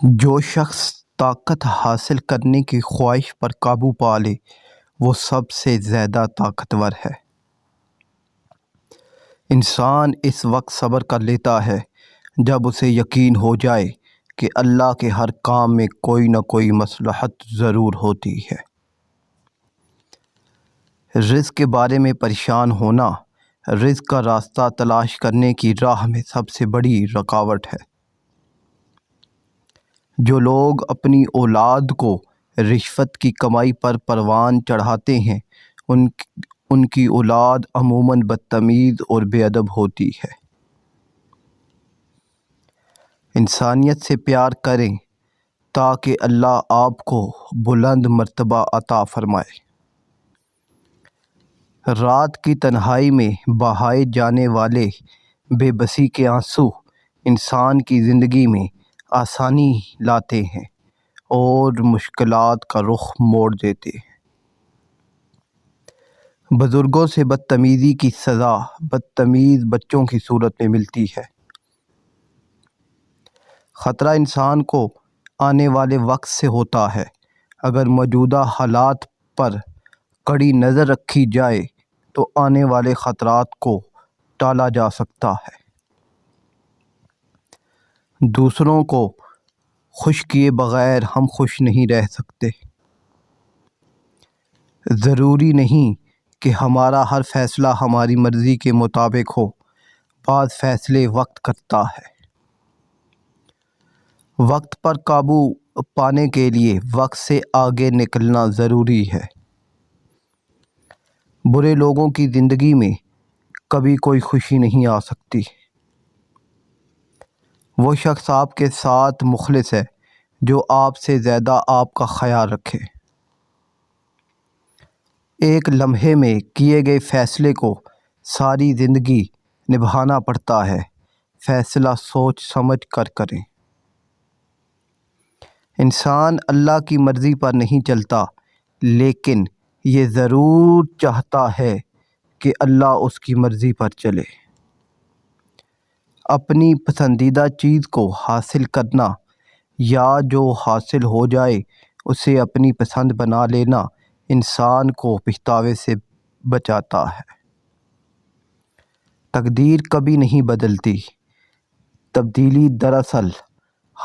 جو شخص طاقت حاصل کرنے کی خواہش پر قابو پا لے وہ سب سے زیادہ طاقتور ہے۔ انسان اس وقت صبر کر لیتا ہے جب اسے یقین ہو جائے کہ اللہ کے ہر کام میں کوئی نہ کوئی مصلحت ضرور ہوتی ہے۔ رزق کے بارے میں پریشان ہونا رزق کا راستہ تلاش کرنے کی راہ میں سب سے بڑی رکاوٹ ہے۔ جو لوگ اپنی اولاد کو رشوت کی کمائی پر پروان چڑھاتے ہیں ان کی اولاد عموماً بدتمیز اور بے ادب ہوتی ہے۔ انسانیت سے پیار کریں تاکہ اللہ آپ کو بلند مرتبہ عطا فرمائے۔ رات کی تنہائی میں بہائے جانے والے بے بسی کے آنسو انسان کی زندگی میں آسانی لاتے ہیں اور مشکلات کا رخ موڑ دیتے ہیں۔ بزرگوں سے بدتمیزی کی سزا بدتمیز بچوں کی صورت میں ملتی ہے۔ خطرہ انسان کو آنے والے وقت سے ہوتا ہے۔ اگر موجودہ حالات پر کڑی نظر رکھی جائے تو آنے والے خطرات کو ٹالا جا سکتا ہے۔ دوسروں کو خوش کیے بغیر ہم خوش نہیں رہ سکتے۔ ضروری نہیں کہ ہمارا ہر فیصلہ ہماری مرضی کے مطابق ہو، بعض فیصلے وقت کرتا ہے۔ وقت پر قابو پانے کے لیے وقت سے آگے نکلنا ضروری ہے۔ برے لوگوں کی زندگی میں کبھی کوئی خوشی نہیں آ سکتی۔ وہ شخص آپ کے ساتھ مخلص ہے جو آپ سے زیادہ آپ کا خیال رکھے۔ ایک لمحے میں کیے گئے فیصلے کو ساری زندگی نبھانا پڑتا ہے۔ فیصلہ سوچ سمجھ کر کریں۔ انسان اللہ کی مرضی پر نہیں چلتا لیکن یہ ضرور چاہتا ہے کہ اللہ اس کی مرضی پر چلے۔ اپنی پسندیدہ چیز کو حاصل کرنا یا جو حاصل ہو جائے اسے اپنی پسند بنا لینا انسان کو پچھتاوے سے بچاتا ہے۔ تقدیر کبھی نہیں بدلتی، تبدیلی دراصل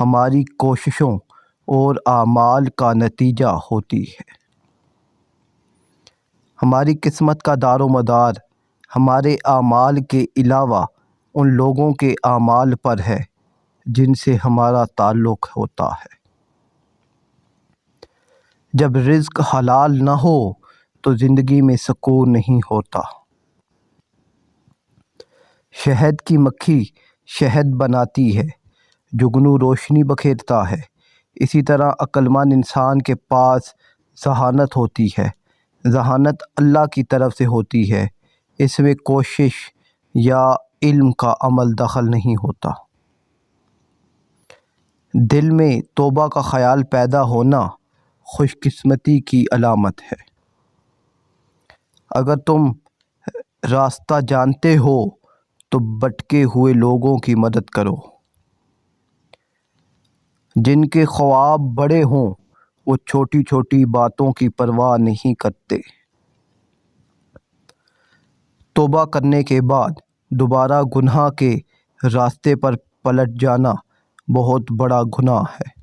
ہماری کوششوں اور اعمال کا نتیجہ ہوتی ہے۔ ہماری قسمت کا دار و مدار ہمارے اعمال کے علاوہ ان لوگوں کے اعمال پر ہے جن سے ہمارا تعلق ہوتا ہے۔ جب رزق حلال نہ ہو تو زندگی میں سکون نہیں ہوتا۔ شہد کی مکھی شہد بناتی ہے، جگنو روشنی بکھیرتا ہے۔ اسی طرح عقل مند انسان کے پاس ذہانت ہوتی ہے۔ ذہانت اللہ کی طرف سے ہوتی ہے، اس میں کوشش یا علم کا عمل دخل نہیں ہوتا۔ دل میں توبہ کا خیال پیدا ہونا خوش قسمتی کی علامت ہے۔ اگر تم راستہ جانتے ہو تو بھٹکے ہوئے لوگوں کی مدد کرو۔ جن کے خواب بڑے ہوں وہ چھوٹی چھوٹی باتوں کی پرواہ نہیں کرتے۔ توبہ کرنے کے بعد دوبارہ گناہ کے راستے پر پلٹ جانا بہت بڑا گناہ ہے۔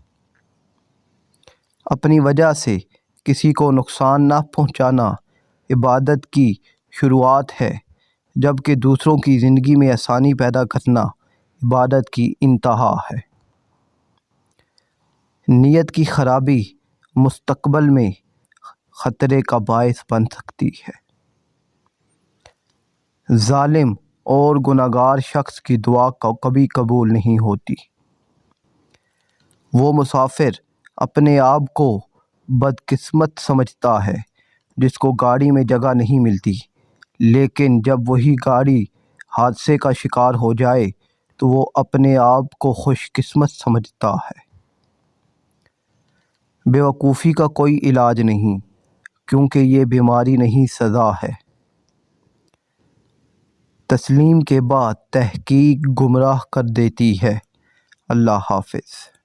اپنی وجہ سے کسی کو نقصان نہ پہنچانا عبادت کی شروعات ہے، جبکہ دوسروں کی زندگی میں آسانی پیدا کرنا عبادت کی انتہا ہے۔ نیت کی خرابی مستقبل میں خطرے کا باعث بن سکتی ہے۔ ظالم اور گنہگار شخص کی دعا کبھی قبول نہیں ہوتی۔ وہ مسافر اپنے آپ کو بدقسمت سمجھتا ہے جس کو گاڑی میں جگہ نہیں ملتی، لیکن جب وہی گاڑی حادثے کا شکار ہو جائے تو وہ اپنے آپ کو خوش قسمت سمجھتا ہے۔ بے وقوفی کا کوئی علاج نہیں، کیونکہ یہ بیماری نہیں سزا ہے۔ تسلیم کے بعد تحقیق گمراہ کر دیتی ہے۔ اللہ حافظ۔